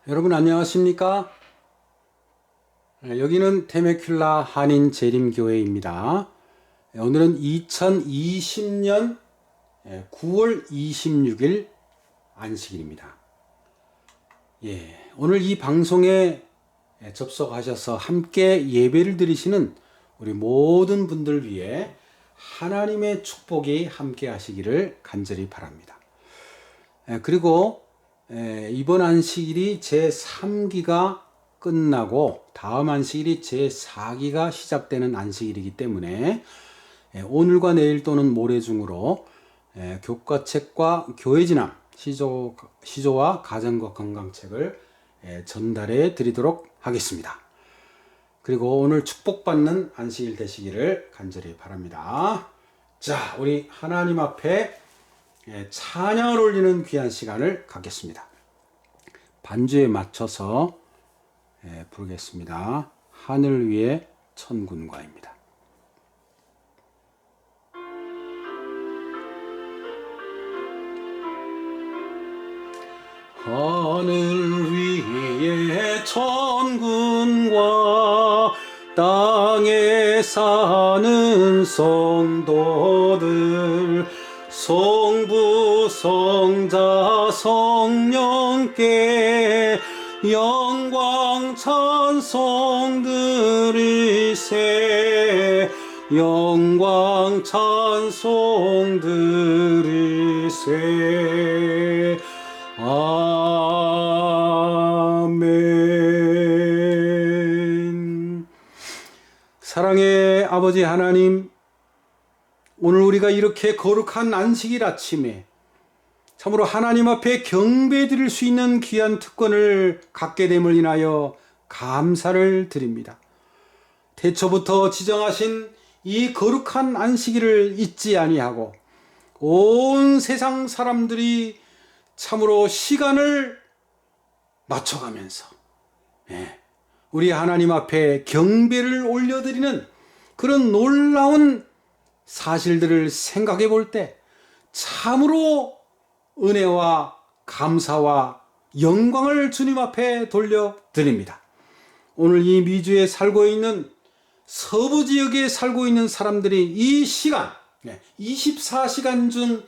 여러분 안녕하십니까? 여기는 테메큘라 한인재림교회입니다. 오늘은 2020년 9월 26일 안식일입니다. 오늘 이 방송에 접속하셔서 함께 예배를 드리시는 우리 모든 분들 위해 하나님의 축복이 함께 하시기를 간절히 바랍니다. 그리고 이번 안식일이 제3기가 끝나고 다음 안식일이 제4기가 시작되는 안식일이기 때문에 오늘과 내일 또는 모레 중으로 교과책과 교회진학, 시조와 가정과 건강책을 전달해 드리도록 하겠습니다. 그리고 오늘 축복받는 안식일 되시기를 간절히 바랍니다. 자, 우리 하나님 앞에 찬양을 올리는 귀한 시간을 갖겠습니다. 반주에 맞춰서 부르겠습니다. 하늘 위의 천군과입니다. 하늘 위의 천군과 땅에 사는 성도들, 성부 성자 성령께 영광 찬송 드리세, 영광 찬송 드리세. 아멘. 사랑의 아버지 하나님, 오늘 우리가 이렇게 거룩한 안식일 아침에 참으로 하나님 앞에 경배 드릴 수 있는 귀한 특권을 갖게 됨을 인하여 감사를 드립니다. 태초부터 지정하신 이 거룩한 안식일을 잊지 아니하고 온 세상 사람들이 참으로 시간을 맞춰가면서 우리 하나님 앞에 경배를 올려드리는 그런 놀라운 사실들을 생각해 볼 때 참으로 은혜와 감사와 영광을 주님 앞에 돌려드립니다. 오늘 이 미주에 살고 있는 서부 지역에 살고 있는 사람들이 이 시간 24시간 중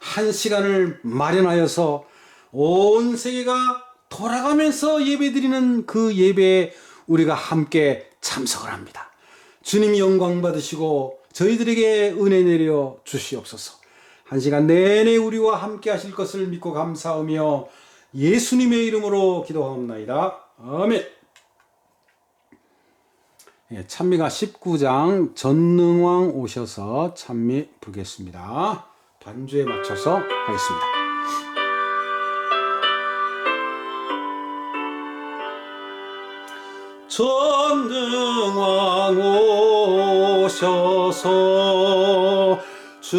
1시간을 마련하여서 온 세계가 돌아가면서 예배드리는 그 예배에 우리가 함께 참석을 합니다. 주님 영광 받으시고 저희들에게 은혜 내려 주시옵소서. 1시간 내내 우리와 함께 하실 것을 믿고 감사하며 예수님의 이름으로 기도하옵나이다. 아멘. 찬미가 19장 전능왕 오셔서 찬미 부르겠습니다. 반주에 맞춰서 하겠습니다. 전능왕 오셔서 주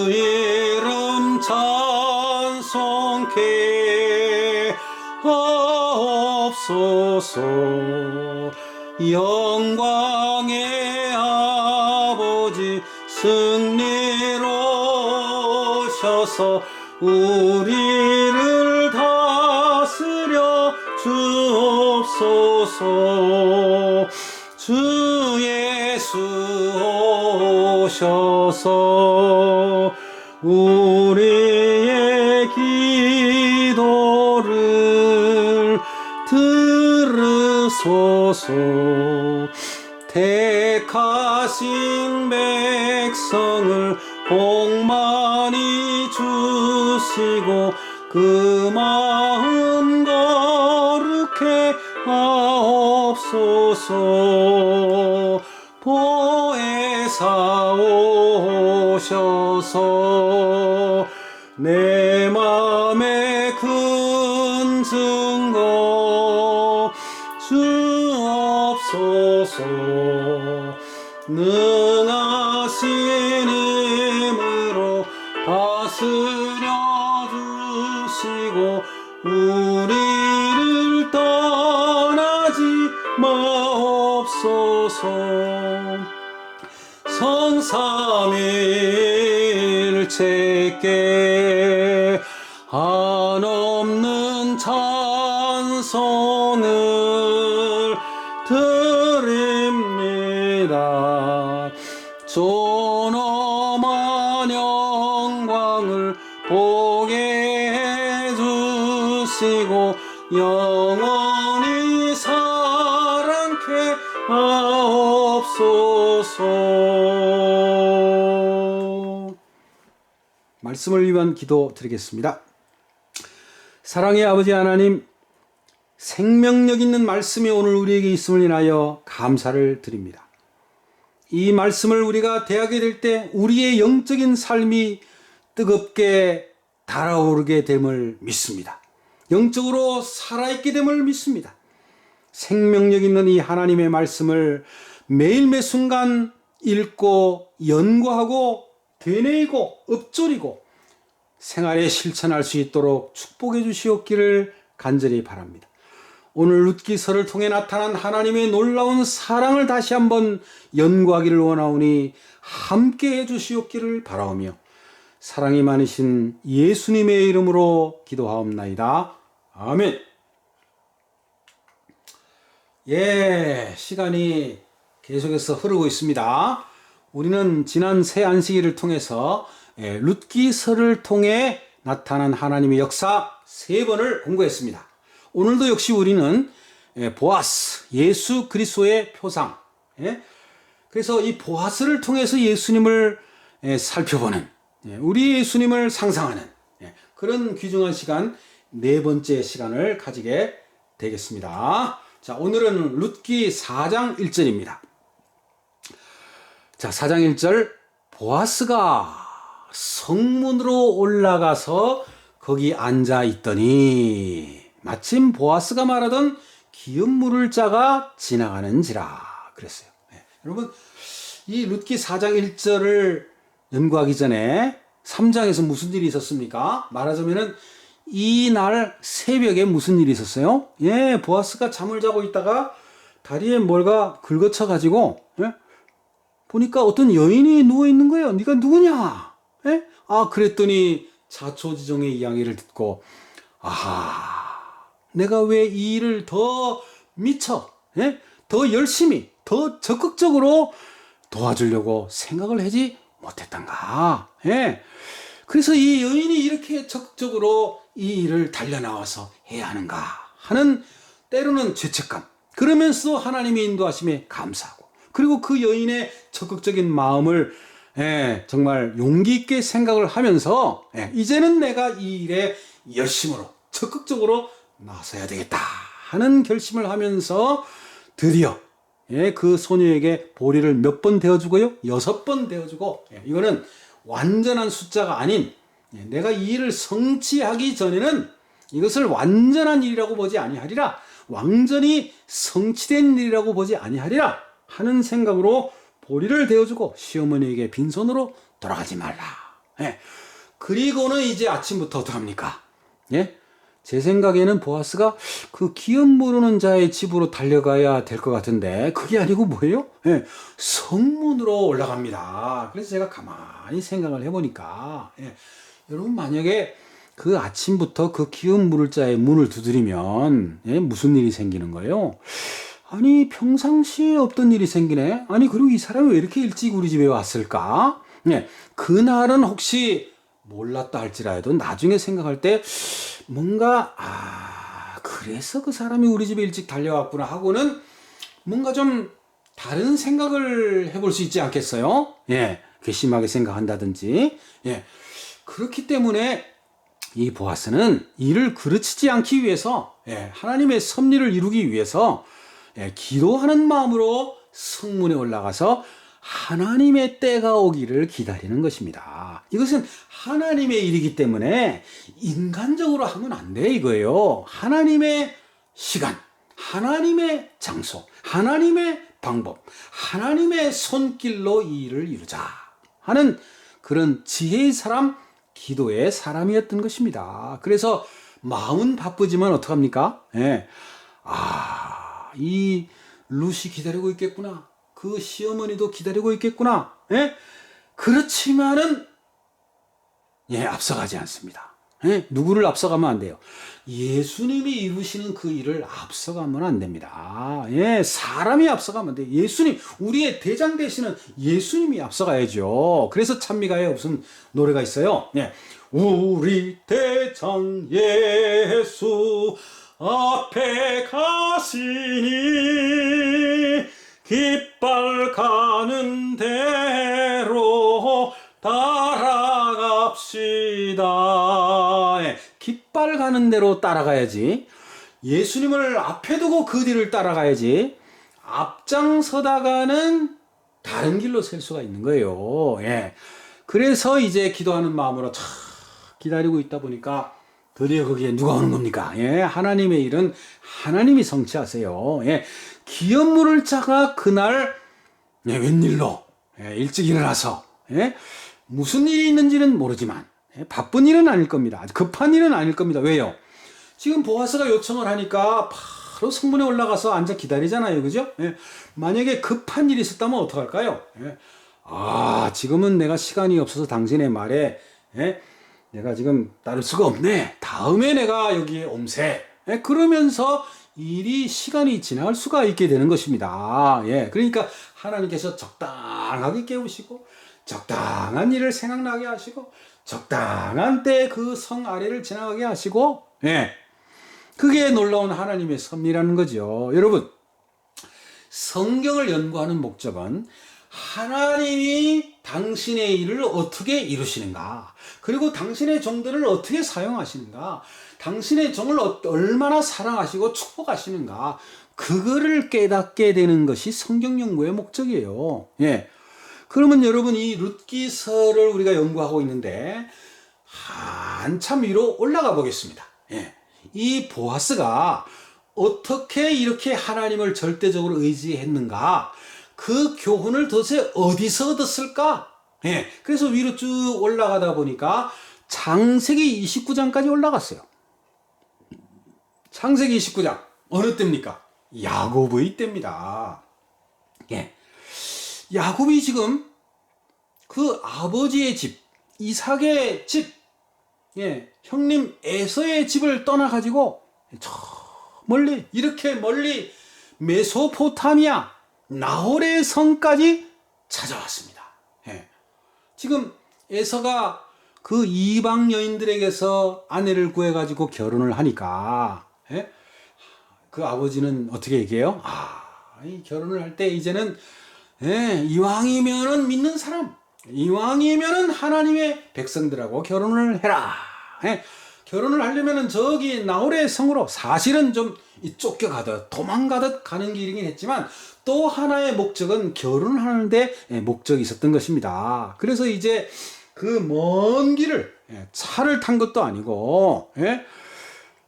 이름 찬송케 하옵소서. 영광의 아버지 승리로 오셔서 우리를 다스려 주옵소서. 주 예수 오셔서 우리의 기도를 들으소서. 택하신 백성을 복 많이 주시고 그 마음 거룩해 하옵소서. 보혜사 오셔서 내 맘의 큰 증거 주옵소서. 능하신 힘으로 다스려 주시고 우리를 떠나지 마옵소서. 성삼일체께 한없는 찬송 주시고 영원히 사랑케 하옵소서. 말씀을 위한 기도 드리겠습니다. 사랑의 아버지 하나님, 생명력 있는 말씀이 오늘 우리에게 있음을 인하여 감사를 드립니다. 이 말씀을 우리가 대하게 될 때 우리의 영적인 삶이 뜨겁게 달아오르게 됨을 믿습니다. 영적으로 살아있게 됨을 믿습니다. 생명력 있는 이 하나님의 말씀을 매일 매 순간 읽고 연구하고 되뇌이고 읊조리고 생활에 실천할 수 있도록 축복해 주시옵기를 간절히 바랍니다. 오늘 룻기서를 통해 나타난 하나님의 놀라운 사랑을 다시 한번 연구하기를 원하오니 함께 해 주시옵기를 바라오며 사랑이 많으신 예수님의 이름으로 기도하옵나이다. 아멘. 시간이 계속해서 흐르고 있습니다. 우리는 지난 새 안식일을 통해서 룻기서를 통해 나타난 하나님의 역사 3번을 공부했습니다. 오늘도 역시 우리는 보아스, 예수 그리스도의 표상, 그래서 이 보아스를 통해서 예수님을 살펴보는, 우리 예수님을 상상하는 그런 귀중한 시간, 4번째 시간을 가지게 되겠습니다. 자, 오늘은 룻기 4장 1절입니다. 자, 4장 1절, 보아스가 성문으로 올라가서 거기 앉아 있더니 마침 보아스가 말하던 기업 물을 자가 지나가는지라 그랬어요. 여러분, 이 룻기 4장 1절을 연구하기 전에 3장에서 무슨 일이 있었습니까? 말하자면은 이날 새벽에 무슨 일이 있었어요? 보아스가 잠을 자고 있다가 다리에 뭘가 긁어쳐 가지고 보니까 어떤 여인이 누워 있는 거예요. 네가 누구냐? 그랬더니 자초지종의 이야기를 듣고 내가 왜 이 일을 더 미쳐, 더 열심히, 더 적극적으로 도와주려고 생각을 하지 못했던가. 그래서 이 여인이 이렇게 적극적으로 이 일을 달려나와서 해야 하는가 하는 때로는 죄책감, 그러면서도 하나님의 인도하심에 감사하고, 그리고 그 여인의 적극적인 마음을 정말 용기 있게 생각을 하면서 이제는 내가 이 일에 열심으로 적극적으로 나서야 되겠다 하는 결심을 하면서 드디어 그 소녀에게 보리를 몇 번 대어주고요? 6번 대어주고, 이거는 완전한 숫자가 아닌, 내가 이 일을 성취하기 전에는 이것을 완전한 일이라고 보지 아니하리라, 완전히 성취된 일이라고 보지 아니하리라 하는 생각으로 보리를 대어주고 시어머니에게 빈손으로 돌아가지 말라. 그리고는 이제 아침부터 어떡합니까? 제 생각에는 보아스가 그 기업 모르는 자의 집으로 달려가야 될 것 같은데 그게 아니고 뭐예요? 성문으로 올라갑니다. 그래서 제가 가만히 생각을 해보니까 여러분, 만약에 그 아침부터 그 기업 물을 자의 문을 두드리면 무슨 일이 생기는 거예요? 아니, 평상시에 없던 일이 생기네. 아니, 그리고 이 사람이 왜 이렇게 일찍 우리 집에 왔을까? 그날은 혹시 몰랐다 할지라도 나중에 생각할 때 뭔가 그래서 그 사람이 우리 집에 일찍 달려왔구나 하고는 뭔가 좀 다른 생각을 해볼 수 있지 않겠어요? 괘씸하게 생각한다든지. 그렇기 때문에 이 보아스는 이를 그르치지 않기 위해서, 하나님의 섭리를 이루기 위해서 기도하는 마음으로 성문에 올라가서 하나님의 때가 오기를 기다리는 것입니다. 이것은 하나님의 일이기 때문에 인간적으로 하면 안 돼, 이거예요. 하나님의 시간, 하나님의 장소, 하나님의 방법, 하나님의 손길로 이 일을 이루자 하는 그런 지혜의 사람, 기도의 사람이었던 것입니다. 그래서 마음은 바쁘지만 어떡합니까? 이 룻이 기다리고 있겠구나. 그 시어머니도 기다리고 있겠구나. 그렇지만은 앞서가지 않습니다. 예? 누구를 앞서가면 안 돼요? 예수님이 이루시는 그 일을 앞서가면 안 됩니다. 예, 사람이 앞서가면 안 돼요. 예수님, 우리의 대장 되시는 예수님이 앞서가야죠. 그래서 찬미가에 무슨 노래가 있어요. 예. 우리 대장 예수 앞에 가시니 깃발 가는 대로 따라갑시다. 예, 깃발 가는 대로 따라가야지. 예수님을 앞에 두고 그 뒤를 따라가야지. 앞장서다가는 다른 길로 셀 수가 있는 거예요. 예. 그래서 이제 기도하는 마음으로 참 기다리고 있다 보니까 드디어 거기에 누가 오는 겁니까? 예, 하나님의 일은 하나님이 성취하세요. 예, 기업물을 짜가 그날 예, 웬일로 예, 일찍 일어나서 예, 무슨 일이 있는지는 모르지만 예, 바쁜 일은 아닐 겁니다. 급한 일은 아닐 겁니다. 왜요? 지금 보아스가 요청을 하니까 바로 성문에 올라가서 앉아 기다리잖아요. 그죠? 예, 만약에 급한 일이 있었다면 어떡할까요? 예, 지금은 내가 시간이 없어서 당신의 말에 예, 내가 지금 따를 수가 없네. 다음에 내가 여기에 옴세. 예, 그러면서 일이 시간이 지나갈 수가 있게 되는 것입니다. 예, 그러니까 하나님께서 적당하게 깨우시고 적당한 일을 생각나게 하시고 적당한 때 그 성 아래를 지나가게 하시고 예, 그게 놀라운 하나님의 섭리라는 거죠. 여러분, 성경을 연구하는 목적은 하나님이 당신의 일을 어떻게 이루시는가, 그리고 당신의 종들을 어떻게 사용하시는가, 당신의 종을 얼마나 사랑하시고 축복하시는가, 그거를 깨닫게 되는 것이 성경 연구의 목적이에요. 예. 그러면 여러분, 이 룻기서를 우리가 연구하고 있는데 한참 위로 올라가 보겠습니다. 예. 이 보아스가 어떻게 이렇게 하나님을 절대적으로 의지했는가, 그 교훈을 도대체 어디서 얻었을까? 예. 그래서 위로 쭉 올라가다 보니까 창세기 29장까지 올라갔어요. 창세기 29장. 어느 때입니까? 야곱의 때입니다. 예. 야곱이 지금 그 아버지의 집, 이삭의 집, 예, 형님 에서의 집을 떠나가지고 저 멀리, 이렇게 멀리 메소포타미아 나홀의 성까지 찾아왔습니다. 예. 지금 에서가 그 이방 여인들에게서 아내를 구해가지고 결혼을 하니까 예? 그 아버지는 어떻게 얘기해요? 이 결혼을 할 때 이제는 예, 이왕이면은 믿는 사람, 이왕이면은 하나님의 백성들하고 결혼을 해라. 예, 결혼을 하려면은 저기 나홀의 성으로, 사실은 좀 쫓겨가듯 도망가듯 가는 길이긴 했지만 또 하나의 목적은 결혼을 하는데 목적이 있었던 것입니다. 그래서 이제 그 먼 길을 차를 탄 것도 아니고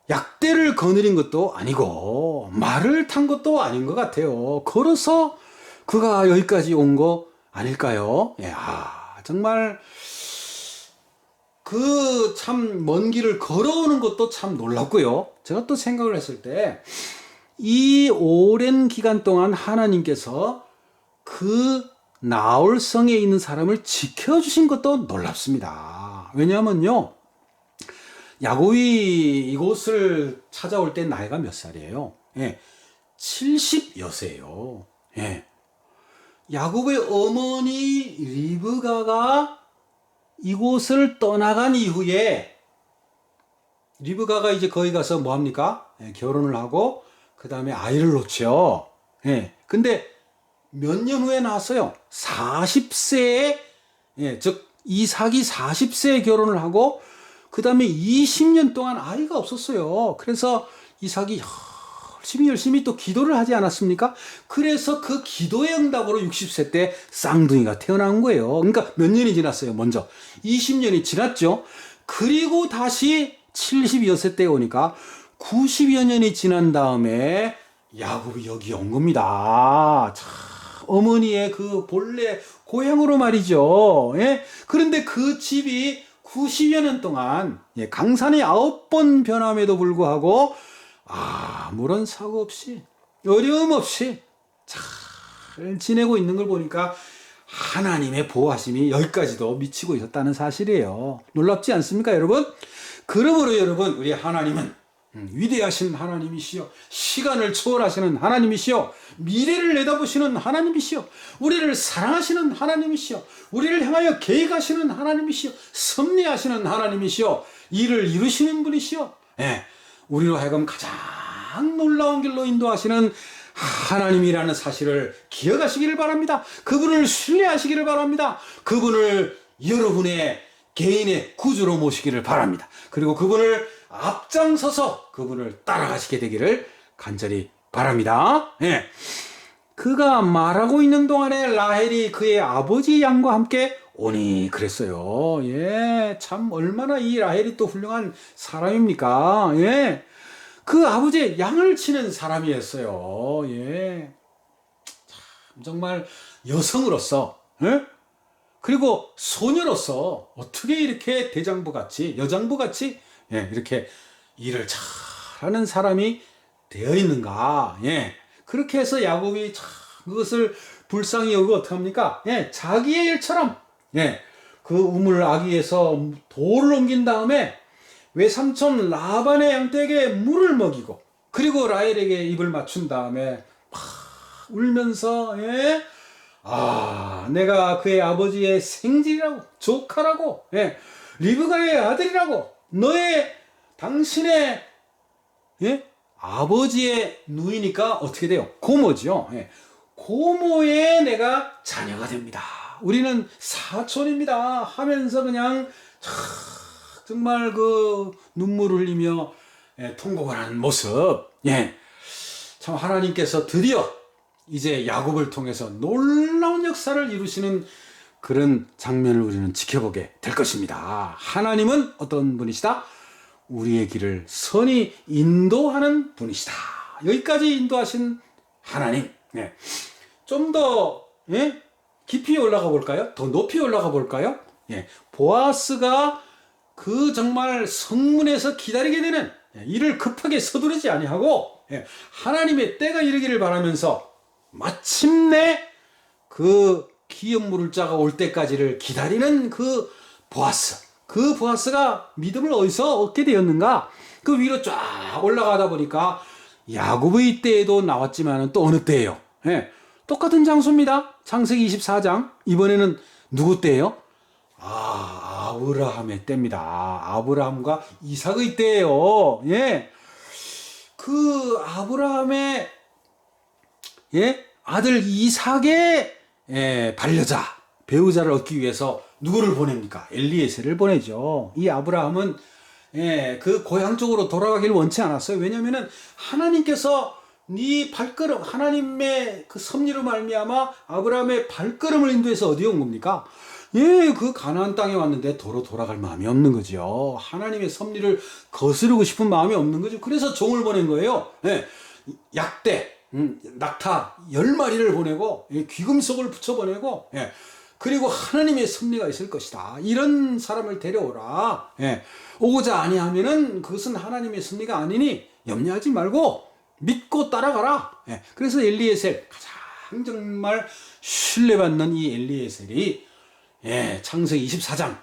약대를 거느린 것도 아니고 말을 탄 것도 아닌 것 같아요. 걸어서 그가 여기까지 온 거 아닐까요? 예, 정말 그 참 먼 길을 걸어오는 것도 참 놀랍고요. 제가 또 생각을 했을 때 이 오랜 기간 동안 하나님께서 그 나홀성에 있는 사람을 지켜주신 것도 놀랍습니다. 왜냐하면요, 야곱이 이곳을 찾아올 때 나이가 몇 살이에요? 예, 70여세요. 예. 야곱의 어머니 리브가가 이곳을 떠나간 이후에 리브가가 이제 거기 가서 뭐 합니까? 예, 결혼을 하고 그 다음에 아이를 놓죠. 예. 근데 몇 년 후에 나왔어요. 40세에 즉 이삭이 40세에 결혼을 하고 그 다음에 20년 동안 아이가 없었어요. 그래서 이삭이 열심히 또 기도를 하지 않았습니까? 그래서 그 기도의 응답으로 60세 때 쌍둥이가 태어난 거예요. 그러니까 몇 년이 지났어요? 먼저 20년이 지났죠. 그리고 다시 70여세 때 오니까 90여 년이 지난 다음에 야곱이 여기 온 겁니다. 참, 어머니의 그 본래 고향으로 말이죠. 예? 그런데 그 집이 90여 년 동안 강산이 9번 변함에도 불구하고 아무런 사고 없이 어려움 없이 잘 지내고 있는 걸 보니까 하나님의 보호하심이 여기까지도 미치고 있었다는 사실이에요. 놀랍지 않습니까, 여러분? 그러므로 여러분, 우리 하나님은 위대하신 하나님이시여, 시간을 초월하시는 하나님이시여, 미래를 내다보시는 하나님이시여, 우리를 사랑하시는 하나님이시여, 우리를 향하여 계획하시는 하나님이시여, 섭리하시는 하나님이시여, 일을 이루시는 분이시여, 예, 우리로 하여금 가장 놀라운 길로 인도하시는 하나님이라는 사실을 기억하시기를 바랍니다. 그분을 신뢰하시기를 바랍니다. 그분을 여러분의 개인의 구주로 모시기를 바랍니다. 그리고 그분을 앞장서서 그분을 따라가시게 되기를 간절히 바랍니다. 예. 그가 말하고 있는 동안에 라헬이 그의 아버지 양과 함께 오니 그랬어요. 예, 참 얼마나 이 라헬이 또 훌륭한 사람입니까? 예, 그 아버지의 양을 치는 사람이었어요. 예, 참 정말 여성으로서, 예? 그리고 소녀로서 어떻게 이렇게 대장부 같이, 여장부 같이, 예, 이렇게 일을 잘하는 사람이 되어 있는가? 예, 그렇게 해서 야곱이 참 그것을 불쌍히 여기고 어떡합니까? 예, 자기의 일처럼, 예, 그 우물 아기에서 돌을 옮긴 다음에 외삼촌 라반의 양떼에게 물을 먹이고, 그리고 라헬에게 입을 맞춘 다음에 막 울면서, 예, 아, 내가 그의 아버지의 생질이라고, 조카라고, 예, 리브가의 아들이라고, 당신의, 예, 아버지의 누이니까 어떻게 돼요? 고모죠. 예, 고모의 내가 자녀가 됩니다. 우리는 사촌입니다. 하면서 그냥 정말 그 눈물을 흘리며, 예, 통곡을 하는 모습. 예, 참 하나님께서 드디어 이제 야곱을 통해서 놀라운 역사를 이루시는 그런 장면을 우리는 지켜보게 될 것입니다. 하나님은 어떤 분이시다? 우리의 길을 선히 인도하는 분이시다. 여기까지 인도하신 하나님. 예. 좀 더, 예? 깊이 올라가 볼까요? 더 높이 올라가 볼까요? 예. 보아스가 그 정말 성문에서 기다리게 되는, 예, 이를 급하게 서두르지 아니하고, 예, 하나님의 때가 이르기를 바라면서 마침내 그 기업 물을 자가 올 때까지를 기다리는 그 보아스가 믿음을 어디서 얻게 되었는가? 그 위로 쫙 올라가다 보니까 야곱의 때에도 나왔지만 또 어느 때예요? 예, 똑같은 장소입니다. 창세기 24장. 이번에는 누구 때예요? 아브라함의 때입니다. 아브라함과 이삭의 때예요. 예, 그 아브라함의, 예, 아들 이삭의, 예, 반려자, 배우자를 얻기 위해서 누구를 보냅니까? 엘리에셀을 보내죠. 이 아브라함은, 예, 그 고향 쪽으로 돌아가기를 원치 않았어요. 왜냐면은 하나님께서 네 발걸음, 하나님의 그 섭리로 말미암아 아브라함의 발걸음을 인도해서 어디에 온 겁니까? 예, 그 가나안 땅에 왔는데 도로 돌아갈 마음이 없는 거죠. 하나님의 섭리를 거스르고 싶은 마음이 없는 거죠. 그래서 종을 보낸 거예요. 예, 약대, 낙타 10마리를 보내고, 예, 귀금속을 붙여보내고, 예, 그리고 하나님의 섭리가 있을 것이다. 이런 사람을 데려오라. 예, 오고자 아니하면은 그것은 하나님의 섭리가 아니니 염려하지 말고 믿고 따라가라. 예, 그래서 엘리에셀, 가장 정말 신뢰받는 이 엘리에셀이, 예, 창세기 24장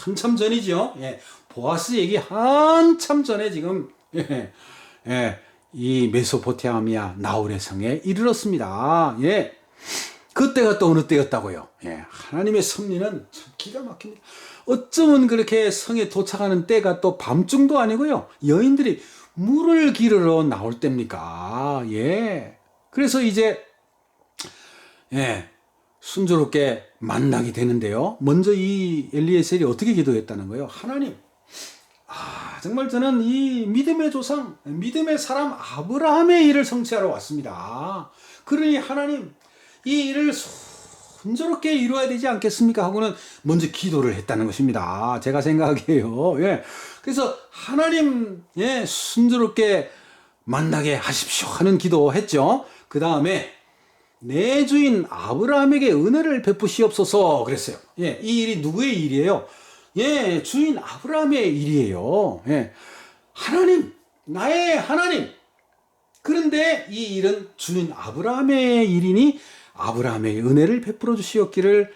한참 전이죠. 예, 보아스 얘기 한참 전에 지금, 예, 예, 이 메소포타미아 나홀의 성에 이르렀습니다. 예, 그때가 또 어느 때였다고요? 예, 하나님의 섭리는 참 기가 막힙니다. 어쩌면 그렇게 성에 도착하는 때가 또 밤중도 아니고요, 여인들이 물을 기르러 나올 때입니까? 예, 그래서 이제, 예, 순조롭게 만나게 되는데요. 먼저 이 엘리에셀이 어떻게 기도했다는 거예요? 하나님, 정말 저는 이 믿음의 조상, 믿음의 사람 아브라함의 일을 성취하러 왔습니다. 그러니 하나님, 이 일을 순조롭게 이루어야 되지 않겠습니까? 하고는 먼저 기도를 했다는 것입니다. 제가 생각해요. 예. 그래서 하나님, 예, 순조롭게 만나게 하십시오 하는 기도했죠. 그 다음에 내 주인 아브라함에게 은혜를 베푸시옵소서 그랬어요. 예, 이 일이 누구의 일이에요? 예, 주인 아브라함의 일이에요. 예, 하나님, 나의 하나님. 그런데 이 일은 주인 아브라함의 일이니 아브라함에게 은혜를 베풀어 주시옵기를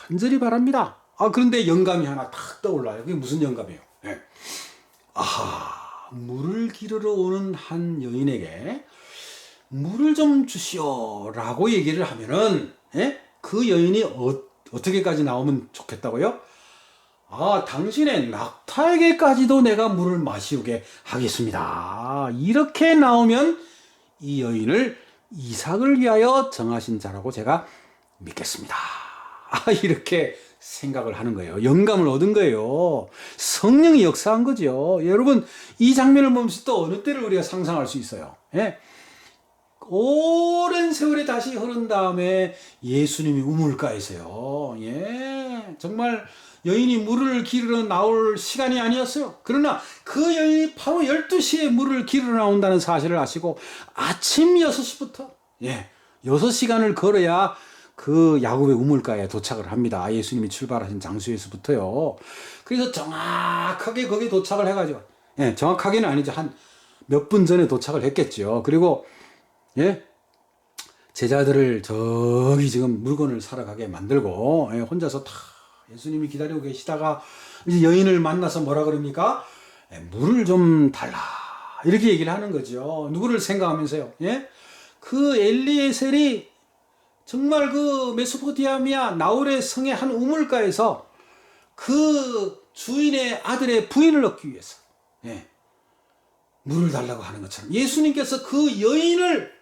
간절히 바랍니다. 그런데 영감이 하나 탁 떠올라요. 그게 무슨 영감이에요? 예. 아하, 물을 기르러 오는 한 여인에게 물을 좀 주시오라고 얘기를 하면은, 예? 그 여인이 어떻게까지 나오면 좋겠다고요? 아, 당신의 낙타에게까지도 내가 물을 마시우게 하겠습니다. 이렇게 나오면 이 여인을 이삭을 위하여 정하신 자라고 제가 믿겠습니다. 아, 이렇게 생각을 하는 거예요. 영감을 얻은 거예요. 성령이 역사한 거죠. 여러분, 이 장면을 보면서 또 어느 때를 우리가 상상할 수 있어요. 예? 오랜 세월이 다시 흐른 다음에 예수님이 우물가에서요. 예, 정말 여인이 물을 기르러 나올 시간이 아니었어요. 그러나 그 여인이 바로 12시에 물을 기르러 나온다는 사실을 아시고 아침 6시부터, 예, 6시간을 걸어야 그 야곱의 우물가에 도착을 합니다. 예수님이 출발하신 장소에서부터요. 그래서 정확하게 거기에 도착을 해가지고, 예, 정확하게는 아니죠. 한 몇 분 전에 도착을 했겠죠. 그리고 예? 제자들을 저기 지금 물건을 사러 가게 만들고, 예, 혼자서 다 예수님이 기다리고 계시다가 이제 여인을 만나서 뭐라 그럽니까? 예, 물을 좀 달라. 이렇게 얘기를 하는 거죠. 누구를 생각하면서요? 예? 그 엘리에셀이 정말 그 메소포타미아 나홀의 성의 한 우물가에서 그 주인의 아들의 부인을 얻기 위해서, 예, 물을 달라고 하는 것처럼 예수님께서 그 여인을,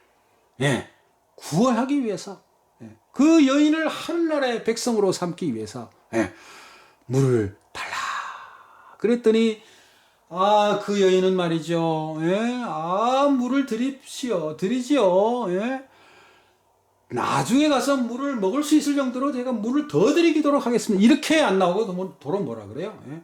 예, 구원하기 위해서, 예, 그 여인을 하늘나라의 백성으로 삼기 위해서, 예, 물을 달라. 그랬더니 그 여인은 말이죠. 예, 물을 드리지요. 예. 나중에 가서 물을 먹을 수 있을 정도로 제가 물을 더 드리도록 하겠습니다. 이렇게 안 나오고 도로 뭐라 그래요? 예.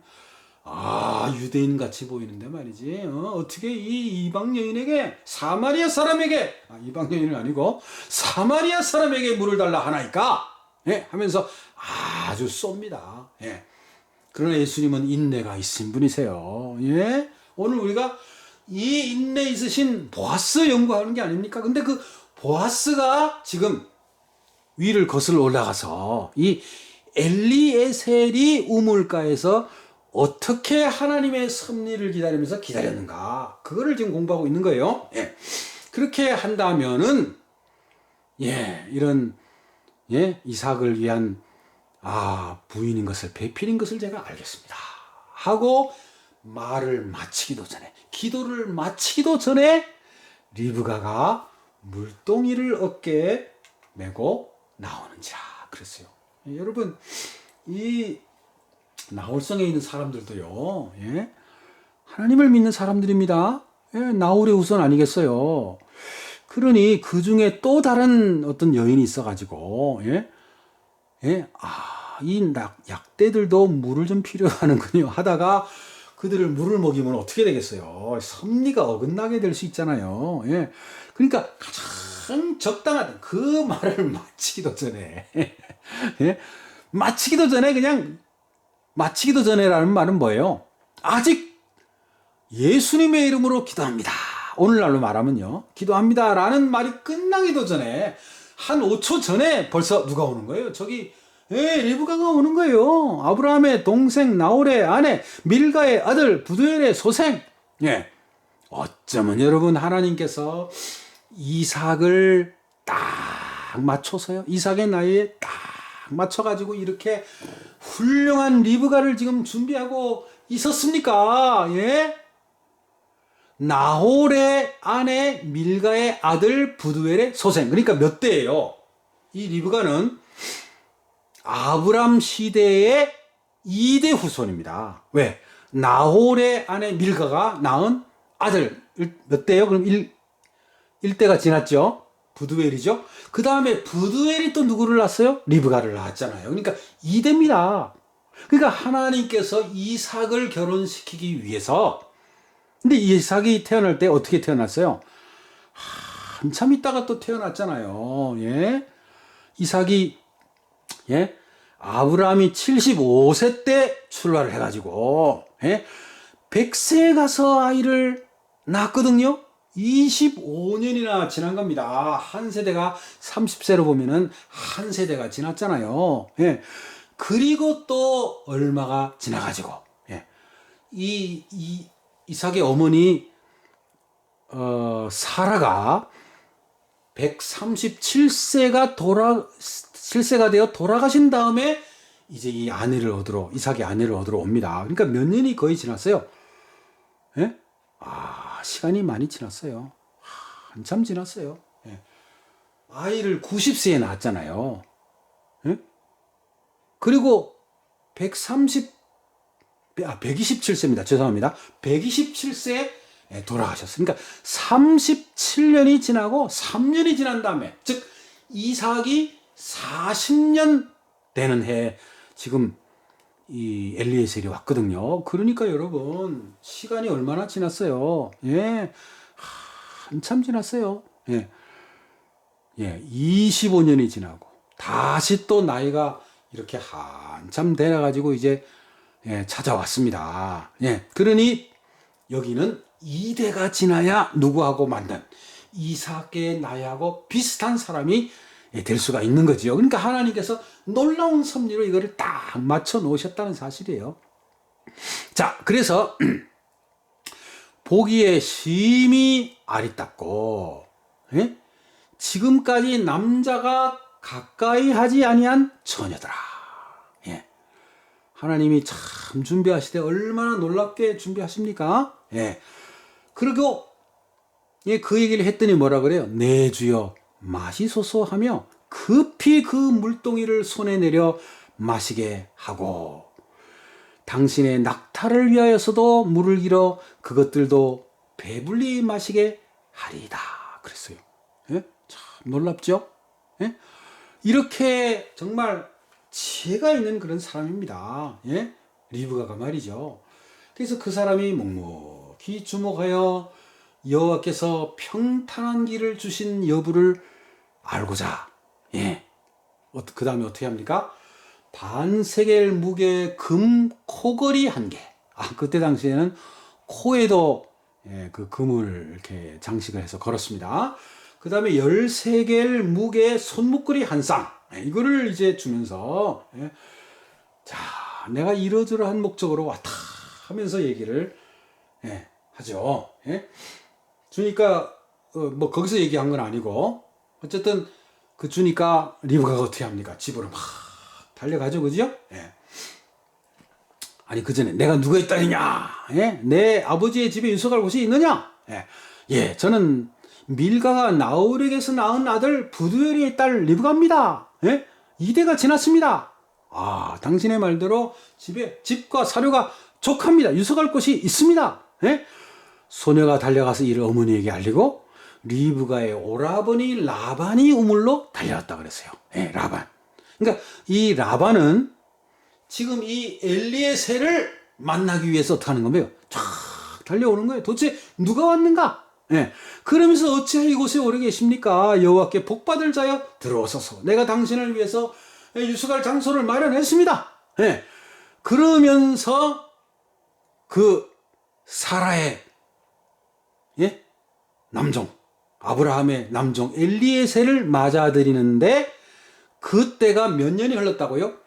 유대인 같이 보이는데 말이지. 어떻게 이 이방 여인에게, 사마리아 사람에게, 이방 여인은 아니고 사마리아 사람에게 물을 달라 하나이까? 예, 하면서 아주 쏩니다. 예. 그러나 예수님은 인내가 있으신 분이세요. 예. 오늘 우리가 이 인내 있으신 보아스 연구하는 게 아닙니까? 근데 그 보아스가 지금 위를 거슬러 올라가서 이 엘리에셀이 우물가에서 어떻게 하나님의 섭리를 기다렸는가, 그거를 지금 공부하고 있는 거예요. 예. 그렇게 한다면은, 예, 이런, 예, 이삭을 위한 부인인 것을, 배필인 것을 제가 알겠습니다 하고 말을 마치기도 전에, 기도를 마치기도 전에 리브가가 물동이를 어깨에 메고 나오는지라 그랬어요. 예, 여러분, 이 나홀성에 있는 사람들도요, 예, 하나님을 믿는 사람들입니다. 예, 나홀의 후손 아니겠어요. 그러니 그 중에 또 다른 어떤 여인이 있어가지고, 예, 예, 이 약대들도 물을 좀 필요하는군요 하다가 그들을 물을 먹이면 어떻게 되겠어요? 섭리가 어긋나게 될 수 있잖아요. 예, 그러니까 가장 적당한 그 말을 마치기도 전에, 예, 마치기도 전에라는 말은 뭐예요? 아직 예수님의 이름으로 기도합니다. 오늘날로 말하면요, 기도합니다라는 말이 끝나기도 전에 한 5초 전에 벌써 누가 오는 거예요? 저기, 예, 리브가가 오는 거예요. 아브라함의 동생 나홀의 아내, 밀가의 아들 부두엘의 소생. 예, 어쩌면 여러분 하나님께서 이삭을 딱 맞춰서요, 이삭의 나이에 딱 맞춰가지고 이렇게 훌륭한 리브가를 지금 준비하고 있었습니까? 예? 나홀의 아내 밀가의 아들 부두엘의 소생. 그러니까 몇 대예요? 이 리브가는 아브람 시대의 2대 후손입니다. 왜? 나홀의 아내 밀가가 낳은 아들 몇 대예요? 그럼 1대가 지났죠? 부두엘이죠. 그 다음에 부두엘이 또 누구를 낳았어요? 리브가를 낳았잖아요. 그러니까 2대입니다. 그러니까 하나님께서 이삭을 결혼시키기 위해서, 근데 이삭이 태어날 때 어떻게 태어났어요? 한참 있다가 또 태어났잖아요. 예? 이삭이, 예, 아브라함이 75세 때 출발을 해가지고, 예, 100세에 가서 아이를 낳았거든요. 25년이나 지난 겁니다. 한 세대가 30세로 보면은 한 세대가 지났잖아요. 예. 그리고 또 얼마가 지나가지고, 예, 이삭의 어머니 사라가 137세가 되어 돌아가신 다음에 이제 이삭의 아내를 얻으러 옵니다. 그러니까 몇 년이 거의 지났어요. 예? 시간이 많이 지났어요. 한참 지났어요. 예. 아이를 90세에 낳았잖아요. 예? 그리고 127세입니다. 죄송합니다. 127세에 돌아가셨어요. 그러니까 37년이 지나고 3년이 지난 다음에, 즉 이삭이 40년 되는 해에 지금 이 엘리에셀이 왔거든요. 그러니까 여러분, 시간이 얼마나 지났어요. 예. 한참 지났어요. 예. 25년이 지나고 다시 또 나이가 이렇게 한참 되어가지고 이제 찾아왔습니다. 그러니 여기는 2대가 지나야 누구하고 만난 이삭의 나이하고 비슷한 사람이 될 수가 있는 거죠. 그러니까 하나님께서 놀라운 섭리로 이거를 딱 맞춰 놓으셨다는 사실이에요. 자, 그래서 보기에 심히 아리따고 지금까지 남자가 가까이 하지 아니한 처녀더라. 하나님이 참 준비하시되 얼마나 놀랍게 준비하십니까? 그리고 그 얘기를 했더니 뭐라 그래요? 내 주여 마시소서 하며 급히 그 물동이를 손에 내려 마시게 하고 당신의 낙타를 위하여서도 물을 길어 그것들도 배불리 마시게 하리이다. 그랬어요. 참 놀랍죠? 이렇게 정말 지혜가 있는 그런 사람입니다. 리브가가 말이죠. 그래서 그 사람이 묵묵히 주목하여 여호와께서 평탄한 길을 주신 여부를 알고자 그 다음에 어떻게 합니까? 반세겔 무게의 금 코걸이 1개. 그때 당시에는 코에도 그 금을 이렇게 장식을 해서 걸었습니다. 그 다음에 13겔 무게의 손목걸이 1쌍. 이거를 이제 주면서 자, 내가 이러저러한 목적으로 왔다 하면서 얘기를 하죠. 주니까 뭐 거기서 얘기한 건 아니고 어쨌든 그 주니까 리브가가 어떻게 합니까? 집으로 막 달려가죠, 그죠? 아니 그 전에 내가 누가 있다느냐? 내 아버지의 집에 유서갈 곳이 있느냐? 저는 밀가가 나홀에게서 낳은 아들 부두엘의 딸 리브가입니다. 2대가 지났습니다. 당신의 말대로 집과 사료가 족합니다. 유서갈 곳이 있습니다. 소녀가 달려가서 이를 어머니에게 알리고 리브가의 오라버니 라반이 우물로 달려왔다 그랬어요. 라반. 그러니까 이 라반은 지금 이 엘리에셀을 만나기 위해서 어떻게 하는 거예요? 쫙 달려오는 거예요. 도대체 누가 왔는가? 그러면서 어찌하여 이곳에 오래 계십니까? 여호와께 복받을 자여 들어오소서. 내가 당신을 위해서 유숙할 장소를 마련했습니다. 그러면서 그 사라의 남종, 아브라함의 남종 엘리에셀을 맞아들이는데 그때가 몇 년이 흘렀다고요?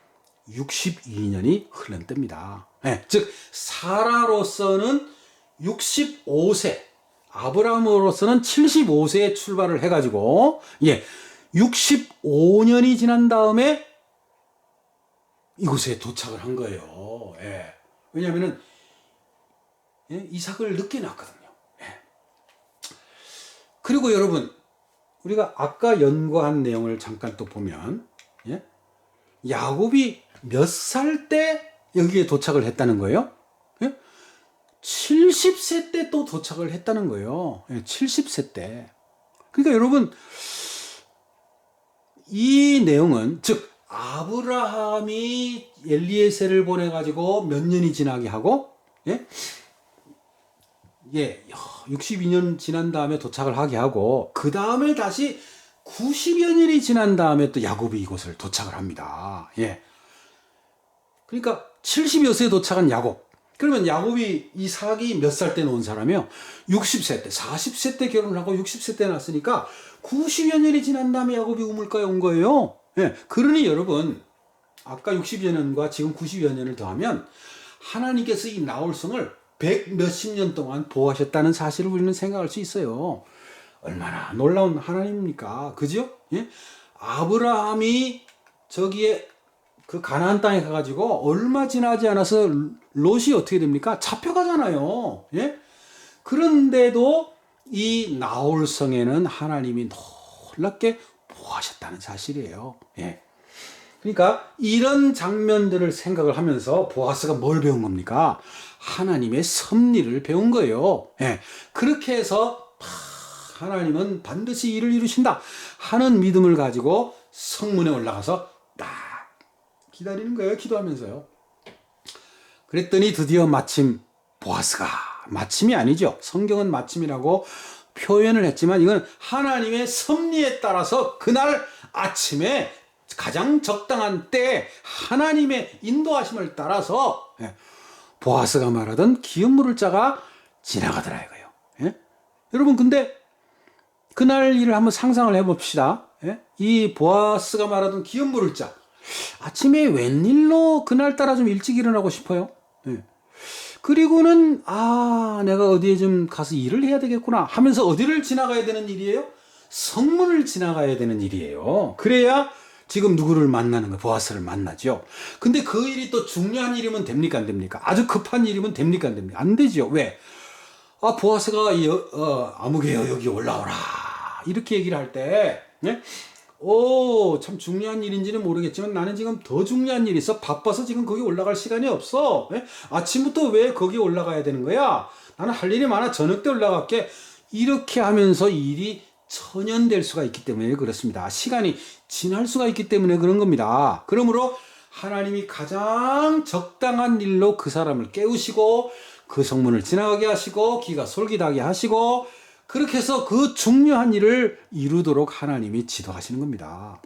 62년이 흐른 때입니다. 즉 사라로서는 65세, 아브라함으로서는 75세에 출발을 해가지고 65년이 지난 다음에 이곳에 도착을 한 거예요. 왜냐하면 이삭을 늦게 낳았거든요. 그리고 여러분, 우리가 아까 연구한 내용을 잠깐 또 보면 야곱이 몇 살 때 여기에 도착을 했다는 거예요? 70세 때 또 도착을 했다는 거예요. 70세 때. 그러니까 여러분, 이 내용은 즉 아브라함이 엘리에셀을 보내가지고 몇 년이 지나게 하고 62년 지난 다음에 도착을 하게 하고 그 다음에 다시 90여 년이 지난 다음에 또 야곱이 이곳을 도착을 합니다. 그러니까 70여 세에 도착한 야곱. 그러면 야곱이 이삭이 몇 살 때 놓은 사람이요? 60세 때, 40세 때 결혼을 하고 60세 때 낳았으니까 90여 년이 지난 다음에 야곱이 우물가에 온 거예요. 그러니 여러분, 아까 60여 년과 지금 90여 년을 더하면 하나님께서 이 나홀성을 백 몇십 년 동안 보호하셨다는 사실을 우리는 생각할 수 있어요. 얼마나 놀라운 하나님입니까? 그죠? 예? 아브라함이 저기에 그 가나안 땅에 가가지고 얼마 지나지 않아서 롯이 어떻게 됩니까? 잡혀가잖아요. 예? 그런데도 이 나홀성에는 하나님이 놀랍게 보호하셨다는 사실이에요. 예. 그러니까 이런 장면들을 생각을 하면서 보아스가 뭘 배운 겁니까? 하나님의 섭리를 배운 거예요. 예. 그렇게 해서 하나님은 반드시 일을 이루신다 하는 믿음을 가지고 성문에 올라가서 딱 기다리는 거예요. 기도하면서요. 그랬더니 드디어 마침 보아스가, 마침이 아니죠. 성경은 마침이라고 표현을 했지만 이건 하나님의 섭리에 따라서 그날 아침에 가장 적당한 때에 하나님의 인도하심을 따라서 보아스가 말하던 기업 물을 자가 지나가더라 이거예요. 예? 여러분 근데 그날 일을 한번 상상을 해봅시다. 예? 이 보아스가 말하던 기업 물을 자 아침에 웬일로 그날따라 좀 일찍 일어나고 싶어요. 예. 그리고는 내가 어디에 좀 가서 일을 해야 되겠구나 하면서 어디를 지나가야 되는 일이에요? 성문을 지나가야 되는 일이에요. 그래야 지금 누구를 만나는 거예요? 보아스를 만나죠. 근데 그 일이 또 중요한 일이면 됩니까? 안 됩니까? 아주 급한 일이면 됩니까? 안 됩니까? 안 되죠. 왜? 보아스가 아무개여 여기 올라오라 이렇게 얘기를 할 때 예? 참 중요한 일인지는 모르겠지만 나는 지금 더 중요한 일이 있어. 바빠서 지금 거기 올라갈 시간이 없어. 예? 아침부터 왜 거기 올라가야 되는 거야? 나는 할 일이 많아. 저녁 때 올라갈게. 이렇게 하면서 일이 천연될 수가 있기 때문에 그렇습니다. 시간이 지날 수가 있기 때문에 그런 겁니다. 그러므로 하나님이 가장 적당한 일로 그 사람을 깨우시고 그 성문을 지나가게 하시고 기가 솔깃하게 하시고 그렇게 해서 그 중요한 일을 이루도록 하나님이 지도하시는 겁니다.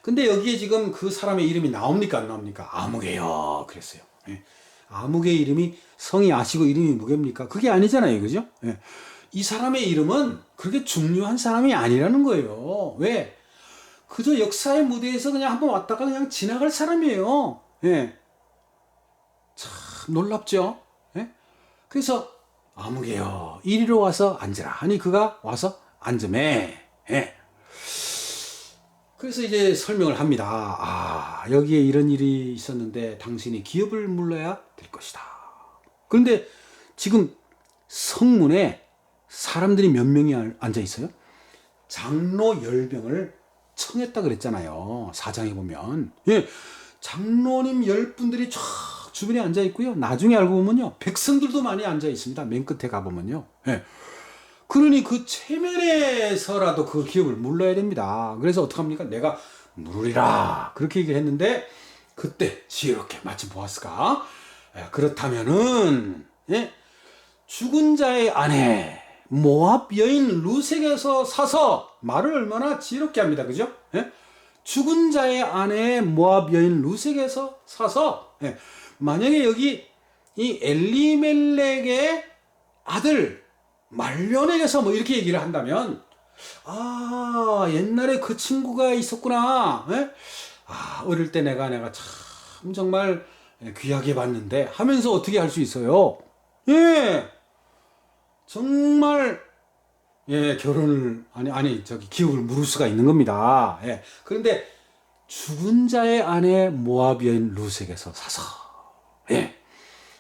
근데 여기에 지금 그 사람의 이름이 나옵니까 안 나옵니까? 아무개요 그랬어요. 예. 아무개의 이름이 성이 아시고 이름이 무개입니까? 그게 아니잖아요. 그죠? 예. 이 사람의 이름은 그렇게 중요한 사람이 아니라는 거예요. 왜? 그저 역사의 무대에서 그냥 한번 왔다가 그냥 지나갈 사람이에요. 예. 참 놀랍죠? 예? 그래서 아무개요 이리로 와서 앉으라 하니 그가 와서 앉으매. 예. 그래서 이제 설명을 합니다. 여기에 이런 일이 있었는데 당신이 기업을 물러야 될 것이다. 그런데 지금 성문에 사람들이 몇 명이 앉아 있어요? 장로 10명을 청했다 그랬잖아요. 4장에 보면. 예. 장로님 10분들이 쫙 주변에 앉아 있고요. 나중에 알고 보면요. 백성들도 많이 앉아 있습니다. 맨 끝에 가보면요. 예. 그러니 그 체면에서라도 그 기업을 물러야 됩니다. 그래서 어떡합니까? 내가 물으리라. 그렇게 얘기를 했는데 그때 지혜롭게 마침 보았을까? 그렇다면은 죽은 자의 아내 모압 여인 루색에서 사서 말을 얼마나 지혜롭게 합니다. 그죠? 죽은 자의 아내 모압 여인 루색에서 사서 만약에 여기 이 엘리멜렉의 아들 말론에게서 뭐 이렇게 얘기를 한다면 옛날에 그 친구가 있었구나. 어릴 때 내가 참 정말 귀하게 봤는데 하면서 어떻게 할 수 있어요? 정말 결혼을 기업을 물을 수가 있는 겁니다. 그런데 죽은 자의 아내 모압 여인 루색에서 사서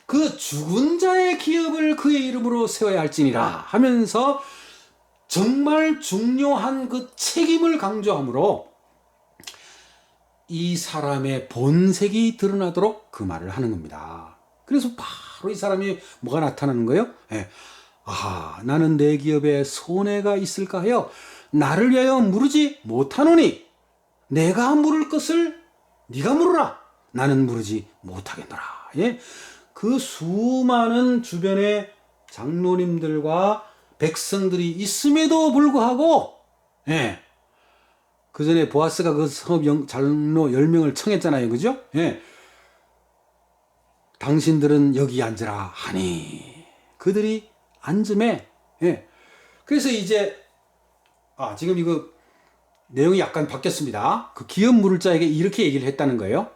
그 죽은 자의 기업을 그의 이름으로 세워야 할지니라 하면서 정말 중요한 그 책임을 강조함으로 이 사람의 본색이 드러나도록 그 말을 하는 겁니다. 그래서 바로 이 사람이 뭐가 나타나는 거예요? 나는 내 기업에 손해가 있을까 하여 나를 위하여 물으지 못하노니 내가 물을 것을 네가 물으라. 나는 물으지 못하겠노라. 그 수많은 주변에 장로님들과 백성들이 있음에도 불구하고 그 전에 보아스가 그 장로 10명을 청했잖아요. 그죠? 당신들은 여기 앉으라 하니 그들이 앉음에 그래서 이제 지금 이거 내용이 약간 바뀌었습니다. 그 기업 물을 자에게 이렇게 얘기를 했다는 거예요.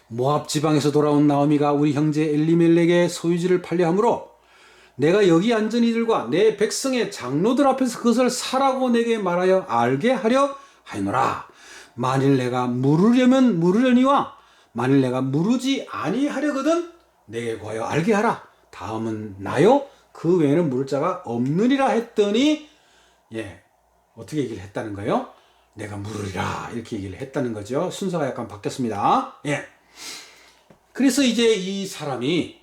모압 지방에서 돌아온 나오미가 우리 형제 엘리멜렉의 소유지를 팔려 함으로 내가 여기 앉은 이들과 내 백성의 장로들 앞에서 그것을 사라고 내게 말하여 알게 하려 하노라. 만일 내가 물으려면 물으려니와 만일 내가 물으지 아니하려거든 내게 구하여 알게 하라. 다음은 나요 그 외에는 물을 자가 없느니라 했더니 어떻게 얘기를 했다는 거예요? 내가 물으리라 이렇게 얘기를 했다는 거죠. 순서가 약간 바뀌었습니다. 그래서 이제 이 사람이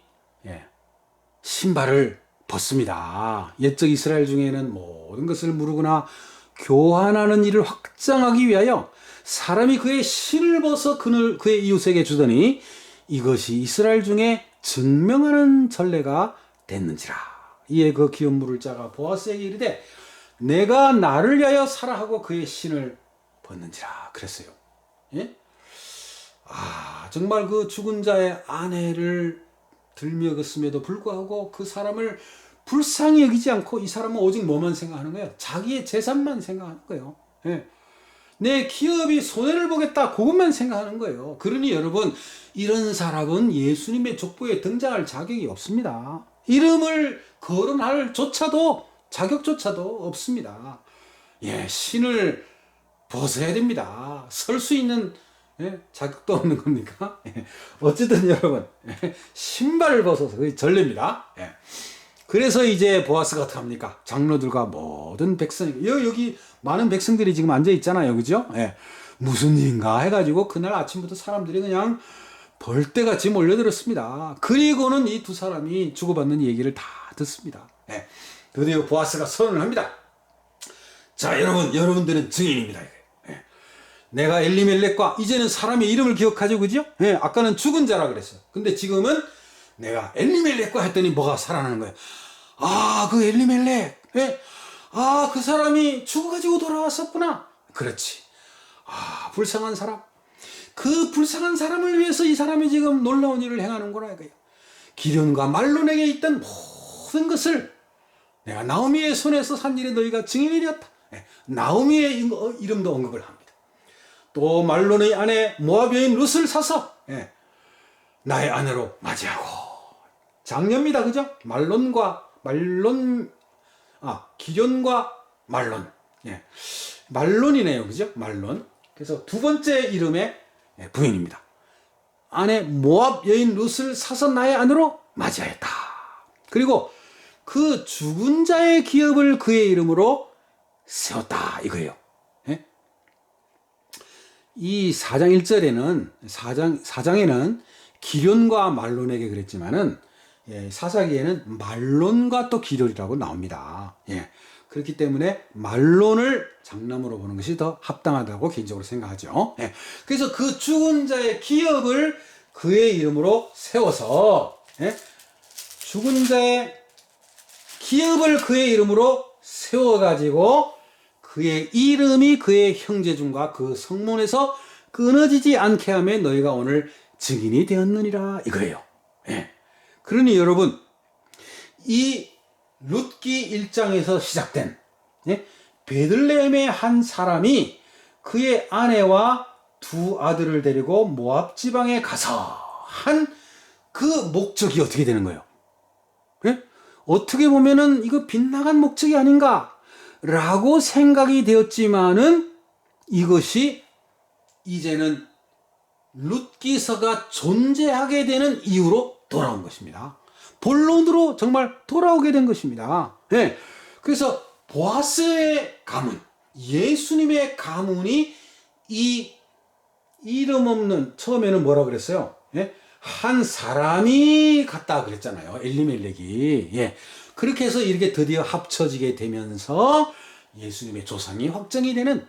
신발을 벗습니다. 옛적 이스라엘 중에는 모든 것을 무르거나 교환하는 일을 확장하기 위하여 사람이 그의 신을 벗어 그의 이웃에게 주더니 이것이 이스라엘 중에 증명하는 전례가 됐는지라. 이에 그 기업 물을 자가 보아스에게 이르되 내가 나를 위하여 사라 하고 그의 신을 벗는지라 그랬어요. 정말 그 죽은 자의 아내를 들먹였음에도 불구하고 그 사람을 불쌍히 여기지 않고 이 사람은 오직 뭐만 생각하는 거예요? 자기의 재산만 생각하는 거예요. 내 기업이 손해를 보겠다 그것만 생각하는 거예요. 그러니 여러분 이런 사람은 예수님의 족보에 등장할 자격이 없습니다. 이름을 거론할 자격조차도 없습니다. 신을 벗어야 됩니다. 설 수 있는 자격도 없는 겁니까? 어쨌든 여러분 신발을 벗어서 그게 전례입니다. 그래서 이제 보아스가 어떻게 합니까? 장로들과 모든 백성 여기 많은 백성들이 지금 앉아 있잖아요, 그죠? 무슨 일인가 해가지고 그날 아침부터 사람들이 그냥 벌떼같이 몰려들었습니다. 그리고는 이 두 사람이 주고받는 얘기를 다 듣습니다. 드디어 보아스가 선언을 합니다. 자, 여러분들은 증인입니다. 내가 엘리멜렉과 이제는 사람의 이름을 기억하죠, 그죠? 아까는 죽은 자라 그랬어요. 근데 지금은 내가 엘리멜렉과 했더니 뭐가 살아나는 거예요. 그 엘리멜렉, 그 사람이 죽어가지고 돌아왔었구나. 그렇지. 불쌍한 사람. 그 불쌍한 사람을 위해서 이 사람이 지금 놀라운 일을 행하는구나 이거예요. 기련과 말론에게 있던 모든 것을 내가 나오미의 손에서 산 일에 너희가 증인이 되었다. 나오미의 이름도 언급을 합니다. 또 말론의 아내 모압 여인 룻을 사서 나의 아내로 맞이하고 장녀입니다. 그죠? 기련과 말론. 말론이네요. 그죠? 말론. 그래서 두 번째 이름의 부인입니다. 아내 모압 여인 룻을 사서 나의 아내로 맞이하였다. 그리고 그 죽은 자의 기업을 그의 이름으로 세웠다. 이거예요. 이 4장 1절에는 4장에는 기련과 말론에게 그랬지만은 사사기에는 말론과 또 기련이라고 나옵니다. 그렇기 때문에 말론을 장남으로 보는 것이 더 합당하다고 개인적으로 생각하죠. 그래서 그 죽은 자의 기업을 그의 이름으로 세워서 죽은 자의 기업을 그의 이름으로 세워가지고 그의 이름이 그의 형제중과 그 성문에서 끊어지지 않게 하며 너희가 오늘 증인이 되었느니라 이거예요. 그러니 여러분 이 룻기 1장에서 시작된 베들레헴의 한 사람이 그의 아내와 두 아들을 데리고 모압 지방에 가서 한 그 목적이 어떻게 되는 거예요? 어떻게 보면은 이거 빗나간 목적이 아닌가 라고 생각이 되었지만은 이것이 이제는 룻기서가 존재하게 되는 이유로 돌아온 것입니다. 본론으로 정말 돌아오게 된 것입니다. 그래서 보아스의 가문, 예수님의 가문이 이 이름 없는, 처음에는 뭐라 그랬어요? 한 사람이 갔다 그랬잖아요. 엘리멜렉이. 그렇게 해서 이렇게 드디어 합쳐지게 되면서 예수님의 조상이 확정이 되는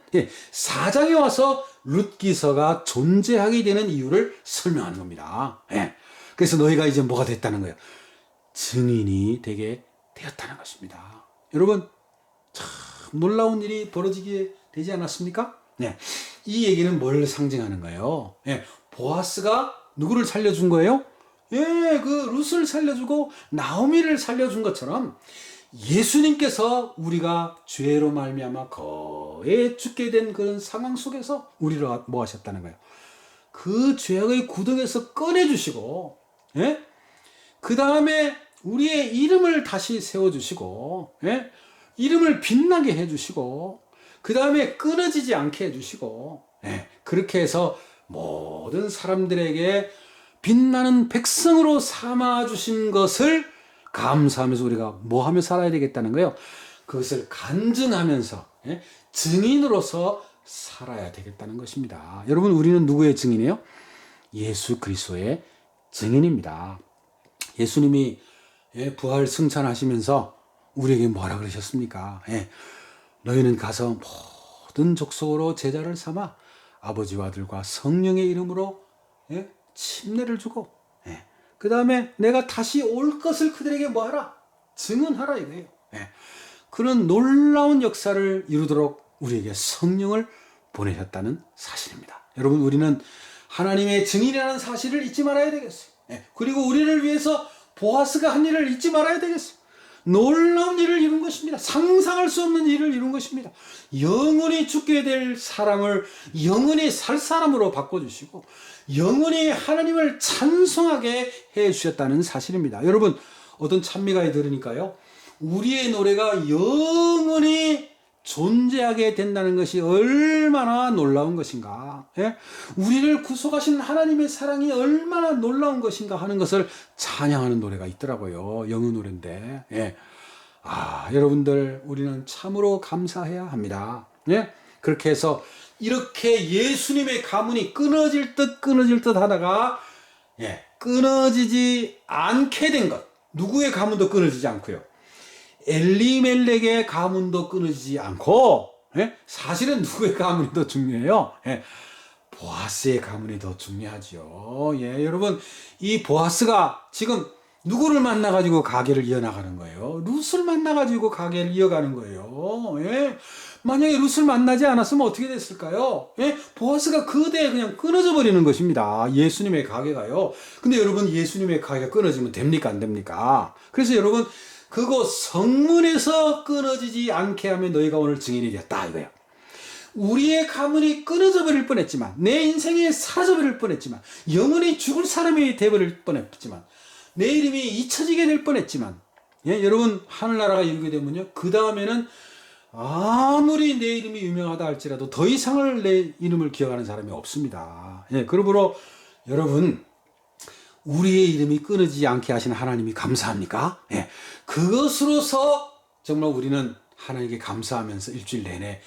4장에 와서 룻기서가 존재하게 되는 이유를 설명하는 겁니다. 그래서 너희가 이제 뭐가 됐다는 거예요? 증인이 되게 되었다는 것입니다. 여러분 참 놀라운 일이 벌어지게 되지 않았습니까? 이 얘기는 뭘 상징하는 거예요? 보아스가 누구를 살려준 거예요? 그 룻을 살려주고 나오미를 살려준 것처럼 예수님께서 우리가 죄로 말미암아 거의 죽게 된 그런 상황 속에서 우리를 뭐 하셨다는 거예요? 그 죄악의 구덩이에서 꺼내주시고, 예? 그 다음에 우리의 이름을 다시 세워주시고, 예? 이름을 빛나게 해주시고, 그 다음에 끊어지지 않게 해주시고, 예? 그렇게 해서 모든 사람들에게 빛나는 백성으로 삼아주신 것을 감사하면서 우리가 뭐 하며 살아야 되겠다는 거예요. 그것을 간증하면서, 예? 증인으로서 살아야 되겠다는 것입니다. 여러분, 우리는 누구의 증인이에요? 예수 그리스도의 증인입니다. 예수님이 부활 승천하시면서 우리에게 뭐라 그러셨습니까? 너희는 가서 모든 족속으로 제자를 삼아 아버지와 아들과 성령의 이름으로 침례를 주고, 그 다음에 내가 다시 올 것을 그들에게 뭐하라? 증언하라 이거예요. 그런 놀라운 역사를 이루도록 우리에게 성령을 보내셨다는 사실입니다. 여러분, 우리는 하나님의 증인이라는 사실을 잊지 말아야 되겠어요. 그리고 우리를 위해서 보아스가 한 일을 잊지 말아야 되겠어요. 놀라운 일을 이룬 것입니다. 상상할 수 없는 일을 이룬 것입니다. 영원히 죽게 될 사람을 영원히 살 사람으로 바꿔주시고 영원히 하나님을 찬송하게 해주셨다는 사실입니다. 여러분, 어떤 찬미가에 들으니까요, 우리의 노래가 영원히 존재하게 된다는 것이 얼마나 놀라운 것인가, 우리를 구속하신 하나님의 사랑이 얼마나 놀라운 것인가 하는 것을 찬양하는 노래가 있더라고요. 영어 노래인데, 여러분들, 우리는 참으로 감사해야 합니다. 그렇게 해서 이렇게 예수님의 가문이 끊어질 듯 하다가 끊어지지 않게 된 것, 누구의 가문도 끊어지지 않고요, 엘리멜렉의 가문도 끊어지지 않고, 사실은 누구의 가문이 더 중요해요? 보아스의 가문이 더 중요하죠. 여러분, 이 보아스가 지금 누구를 만나가지고 가게를 이어나가는 거예요? 룻을 만나가지고 가게를 이어가는 거예요. 만약에 룻을 만나지 않았으면 어떻게 됐을까요? 보아스가 그대에 그냥 끊어져 버리는 것입니다. 예수님의 가게가요. 근데 여러분, 예수님의 가게가 끊어지면 됩니까? 안 됩니까? 그래서 여러분, 그곳 성문에서 끊어지지 않게 하면 너희가 오늘 증인이 되었다 이거예요. 우리의 가문이 끊어져 버릴 뻔했지만, 내 인생이 사라져 버릴 뻔했지만, 영원히 죽을 사람이 되어버릴 뻔했지만, 내 이름이 잊혀지게 될 뻔했지만, 여러분, 하늘나라가 이루게 되면요, 그 다음에는 아무리 내 이름이 유명하다 할지라도 더 이상을 내 이름을 기억하는 사람이 없습니다. 그러므로 여러분, 우리의 이름이 끊어지지 않게 하시는 하나님이 감사합니까? 그것으로서 정말 우리는 하나님께 감사하면서 일주일 내내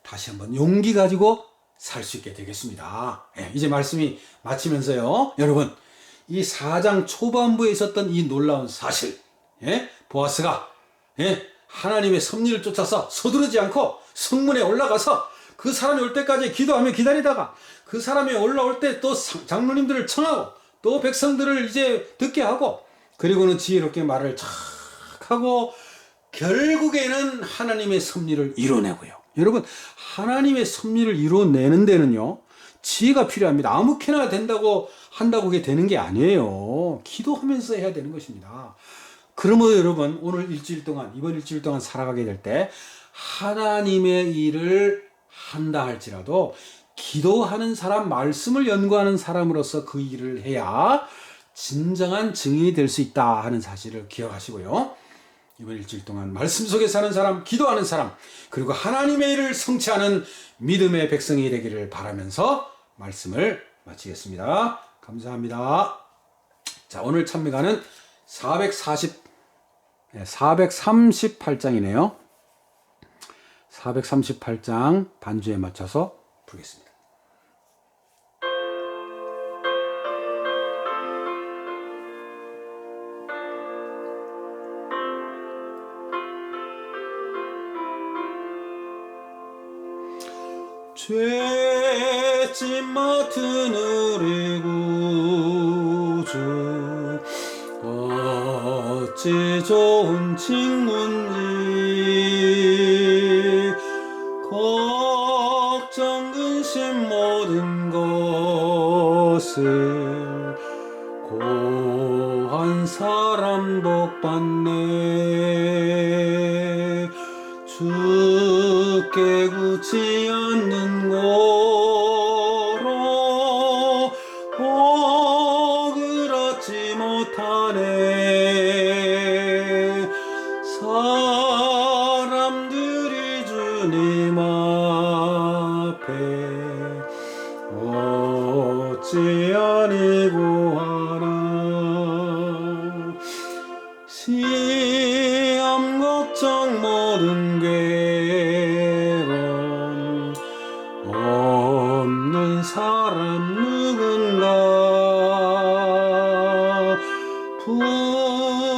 다시 한번 용기 가지고 살 수 있게 되겠습니다. 이제 말씀이 마치면서요, 여러분, 이 4장 초반부에 있었던 이 놀라운 사실, 보아스가 하나님의 섭리를 쫓아서 서두르지 않고 성문에 올라가서 그 사람이 올 때까지 기도하며 기다리다가 그 사람이 올라올 때 또 장로님들을 청하고 또 백성들을 이제 듣게 하고, 그리고는 지혜롭게 말을 착 하고 결국에는 하나님의 섭리를 이뤄내고요. 여러분, 하나님의 섭리를 이뤄내는 데는요, 지혜가 필요합니다. 아무렇게나 한다고 그게 되는 게 아니에요. 기도하면서 해야 되는 것입니다. 그러므로 여러분, 오늘 일주일 동안, 이번 일주일 동안 살아가게 될 때 하나님의 일을 한다 할지라도 기도하는 사람, 말씀을 연구하는 사람으로서 그 일을 해야 진정한 증인이 될 수 있다 하는 사실을 기억하시고요. 이번 일주일 동안 말씀 속에 사는 사람, 기도하는 사람, 그리고 하나님의 일을 성취하는 믿음의 백성이 되기를 바라면서 말씀을 마치겠습니다. 감사합니다. 자, 오늘 찬미가는 438장이네요. 438장 반주에 맞춰서 부르겠습니다. 죄짐 맡은 우리 구주, 어찌 좋은 친구인지, 걱정 근심 모든 것을 고한 사람 복 받네. 주께 굳지 않는 고로 사람들이 주님 앞에 어찌 아니고 하나. 시험 걱정 모든 괴로움 없는 사람 누군가.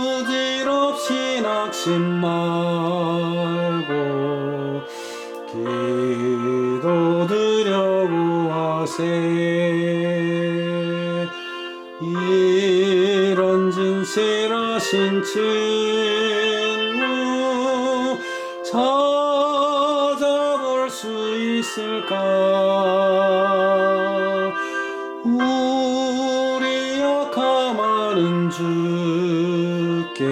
부질없이 낙심 말고 기도드려고 하세. 이런 진실하신 친구 찾아볼 수 있을까. 우리 약함하는 주께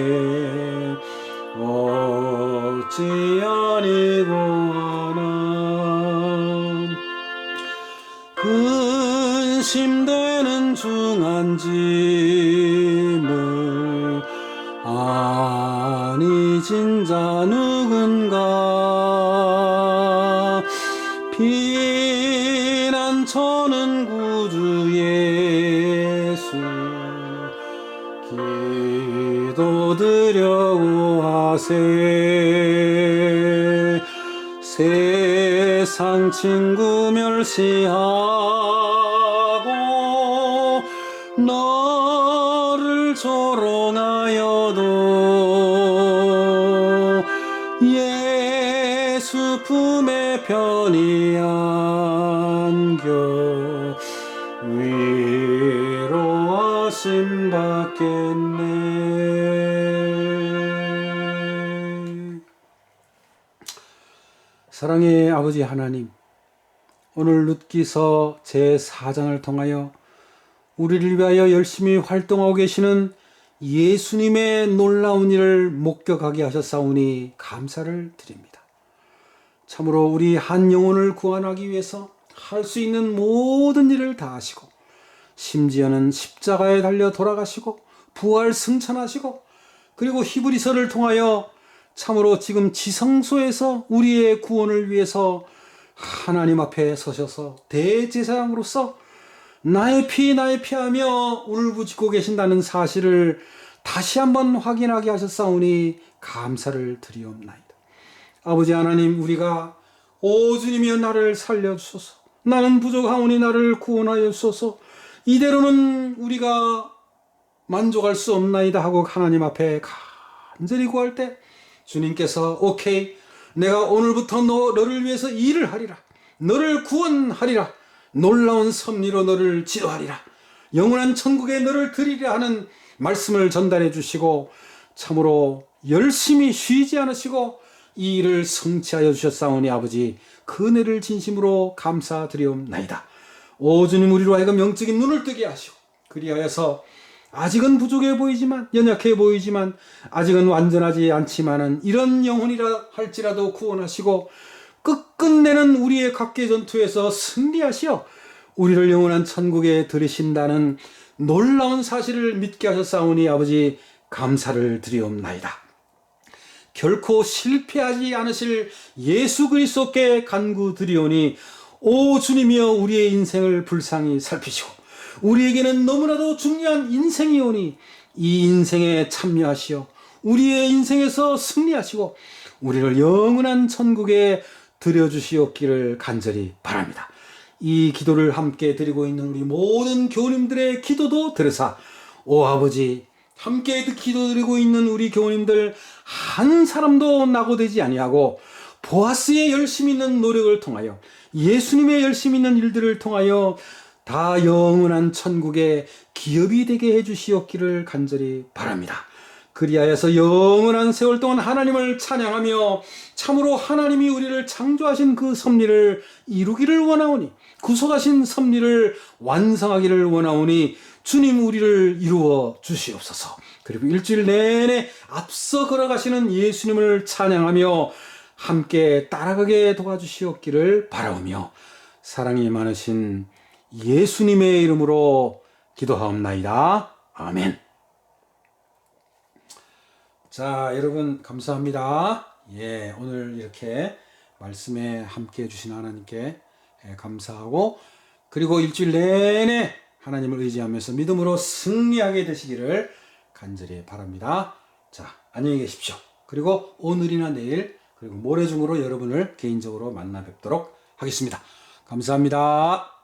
어찌 아니고 하나. 근심되는 중한 짐을 아니 진자 누군가. 피난처는 구주 예수 기도드려고 하세. 세상 친구 멸시하고 너를 조롱하여도 예수 품에 편히 안겨 위로하심 받겠네. 사랑의 아버지 하나님, 오늘 룻기서 제4장을 통하여 우리를 위하여 열심히 활동하고 계시는 예수님의 놀라운 일을 목격하게 하셨사오니 감사를 드립니다. 참으로 우리 한 영혼을 구원하기 위해서 할 수 있는 모든 일을 다 하시고, 심지어는 십자가에 달려 돌아가시고 부활 승천하시고, 그리고 히브리서를 통하여 참으로 지금 지성소에서 우리의 구원을 위해서 하나님 앞에 서셔서 대제사장으로서 나의 피 하며 울부짖고 계신다는 사실을 다시 한번 확인하게 하셨사오니 감사를 드리옵나이다. 아버지 하나님, 우리가 오 주님이여 나를 살려주소서, 나는 부족하오니 나를 구원하여 주소서, 이대로는 우리가 만족할 수 없나이다 하고 하나님 앞에 간절히 구할 때 주님께서 오케이, 내가 오늘부터 너를 위해서 일을 하리라, 너를 구원하리라, 놀라운 섭리로 너를 지도하리라, 영원한 천국에 너를 드리리라 하는 말씀을 전달해 주시고 참으로 열심히 쉬지 않으시고 이 일을 성취하여 주셨사오니 아버지 그 은혜를 진심으로 감사드리옵나이다. 오 주님, 우리로 하여금 영적인 눈을 뜨게 하시고 그리하여서 아직은 부족해 보이지만, 연약해 보이지만, 아직은 완전하지 않지만은 이런 영혼이라 할지라도 구원하시고 끝끝내는 우리의 각계 전투에서 승리하시어 우리를 영원한 천국에 들이신다는 놀라운 사실을 믿게 하셨사오니 아버지 감사를 드리옵나이다. 결코 실패하지 않으실 예수 그리스도께 간구드리오니 오 주님이여, 우리의 인생을 불쌍히 살피시고 우리에게는 너무나도 중요한 인생이오니 이 인생에 참여하시어 우리의 인생에서 승리하시고 우리를 영원한 천국에 들여주시옵기를 간절히 바랍니다. 이 기도를 함께 드리고 있는 우리 모든 교우님들의 기도도 들으사 오 아버지, 함께 기도드리고 있는 우리 교우님들 한 사람도 낙오되지 아니하고 보아스의 열심 있는 노력을 통하여, 예수님의 열심 있는 일들을 통하여 다 영원한 천국의 기업이 되게 해주시옵기를 간절히 바랍니다. 그리하여서 영원한 세월 동안 하나님을 찬양하며 참으로 하나님이 우리를 창조하신 그 섭리를 이루기를 원하오니, 구속하신 섭리를 완성하기를 원하오니 주님 우리를 이루어 주시옵소서. 그리고 일주일 내내 앞서 걸어가시는 예수님을 찬양하며 함께 따라가게 도와주시옵기를 바라오며 사랑이 많으신 예수님의 이름으로 기도하옵나이다. 아멘. 자, 여러분 감사합니다. 예, 오늘 이렇게 말씀에 함께 해주신 하나님께 감사하고, 그리고 일주일 내내 하나님을 의지하면서 믿음으로 승리하게 되시기를 간절히 바랍니다. 자, 안녕히 계십시오. 그리고 오늘이나 내일 그리고 모레 중으로 여러분을 개인적으로 만나 뵙도록 하겠습니다. 감사합니다.